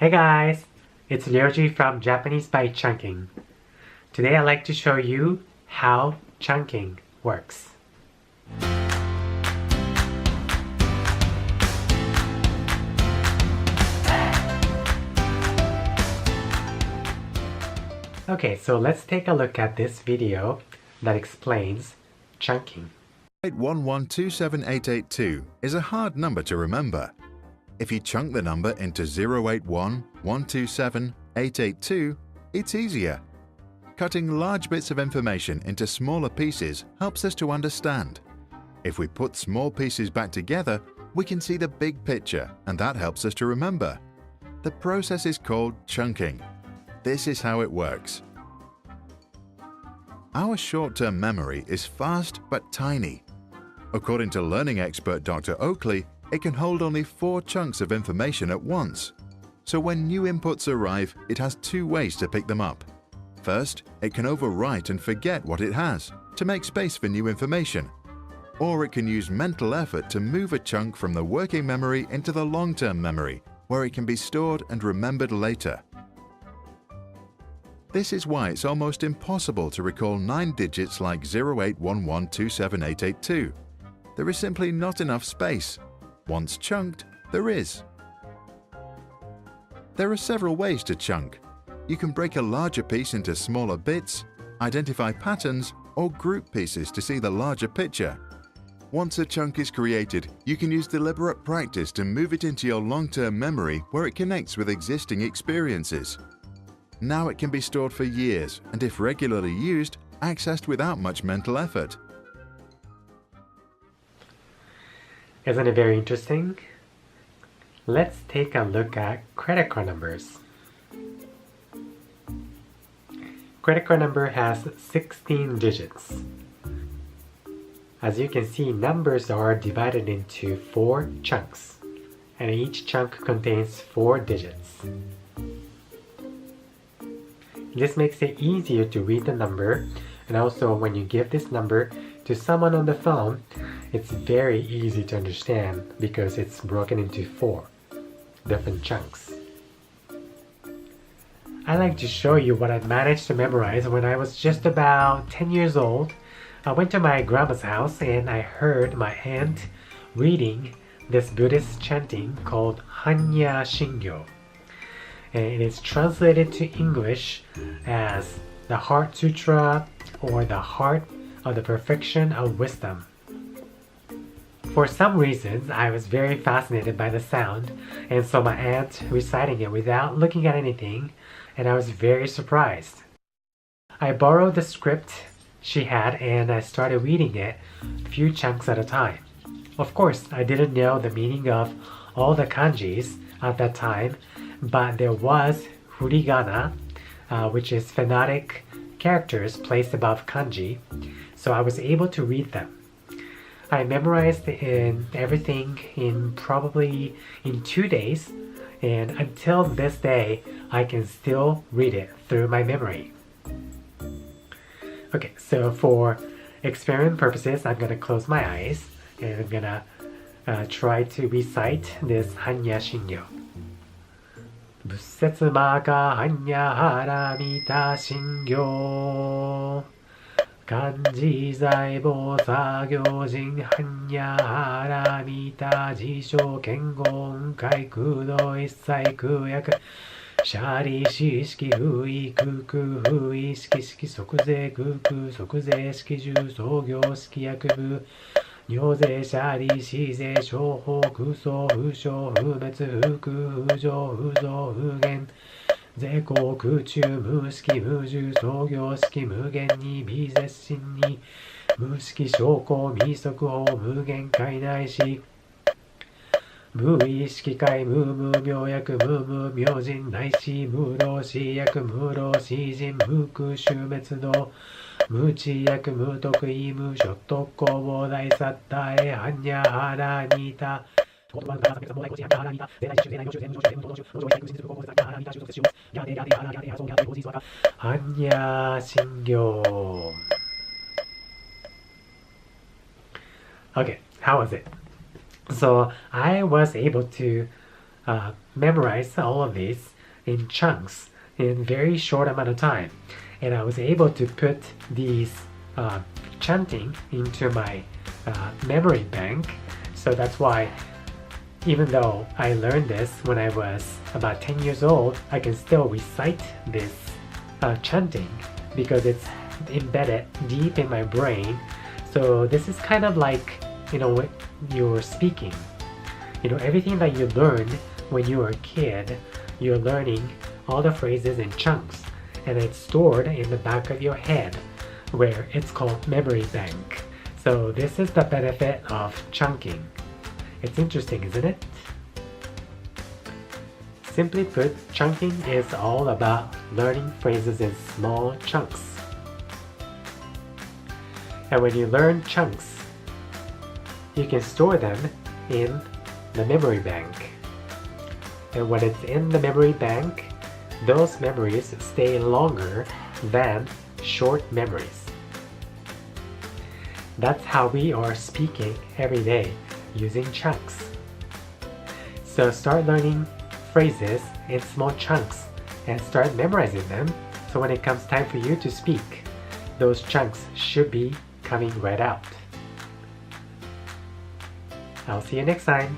Hey guys, it's Ryoji from Japanese by Chunking. Today I'd like to show you how chunking works. Okay, so let's take a look at this video that explains chunking. 081127882 is a hard number to remember. If you chunk the number into 081127882, it's easier. Cutting large bits of information into smaller pieces helps us to understand. If we put small pieces back together, we can see the big picture, and that helps us to remember. The process is called chunking. This is how it works. Our short-term memory is fast but tiny. According to learning expert Dr. Oakley, it can hold only 4 chunks of information at once. So when new inputs arrive, it has 2 ways to pick them up. First, it can overwrite and forget what it has to make space for new information. Or it can use mental effort to move a chunk from the working memory into the long-term memory, where it can be stored and remembered later. This is why it's almost impossible to recall 9 digits like 081127882. There is simply not enough space. Once chunked, there is. There are several ways to chunk. You can break a larger piece into smaller bits, identify patterns, or group pieces to see the larger picture. Once a chunk is created, you can use deliberate practice to move it into your long-term memory where it connects with existing experiences. Now it can be stored for years and, if regularly used, accessed without much mental effort. Isn't it very interesting? Let's take a look at credit card numbers. Credit card number has 16 digits. As you can see, numbers are divided into 4 chunks, and each chunk contains 4 digits. This makes it easier to read the number, and also when you give this number to someone on the phone, it's very easy to understand because it's broken into 4 different chunks. I like to show you what I managed to memorize when I was just about 10 years old. I went to my grandma's house and I heard my aunt reading this Buddhist chanting called Hanya Shingyo. And it is translated to English as the Heart Sutra or the Heart of the Perfection of Wisdom. For some reasons, I was very fascinated by the sound, and so my aunt reciting it without looking at anything, and I was very surprised. I borrowed the script she had and I started reading it a few chunks at a time. Of course, I didn't know the meaning of all the kanjis at that time, but there was furigana, which is phonetic characters placed above kanji, so I was able to read them. I memorized everything in probably 2 days, and until this day, I can still read it through my memory. Okay, so for experiment purposes, I'm gonna close my eyes and I'm gonna try to recite this Hanya Shingyo. 仏説マカハンニャハラミタ信行漢字財宝作業人ハンニャハラミタ自称剣言海空洞一切空薬シャリシ式不意空空不意式式即税空空即税式重創業式薬部尿税シャリシ税商法空想不詳不滅不空不上不増不減税項空中無式無重創業式無限に微絶心に無式証拠未速報無限界内し無意識界無無明薬無無明人内視無老死薬無老死人無空終滅道無知薬無得意無所得公膨大殺大般若波羅蜜多言葉の長さも大個人波羅蜜多税内実習税内領収税無常税無道中無常薬無実不公公波羅蜜多中途接種やてやて波羅やてやそうやて法実和か般若心経 Okay, how was it? So I was able to memorize all of these in chunks in very short amount of time. And I was able to put these chanting into my memory bank. So that's why even though I learned this when I was about 10 years old, I can still recite this chanting because it's embedded deep in my brain. So this is kind of like, when you're speaking. Everything that you learned when you were a kid, you're learning all the phrases in chunks, and it's stored in the back of your head where it's called memory bank. So this is the benefit of chunking. It's interesting, isn't it? Simply put, chunking is all about learning phrases in small chunks. And when you learn chunks, you can store them in the memory bank. And when it's in the memory bank, those memories stay longer than short memories. That's how we are speaking every day, using chunks. So start learning phrases in small chunks and start memorizing them, so when it comes time for you to speak, those chunks should be coming right out. I'll see you next time.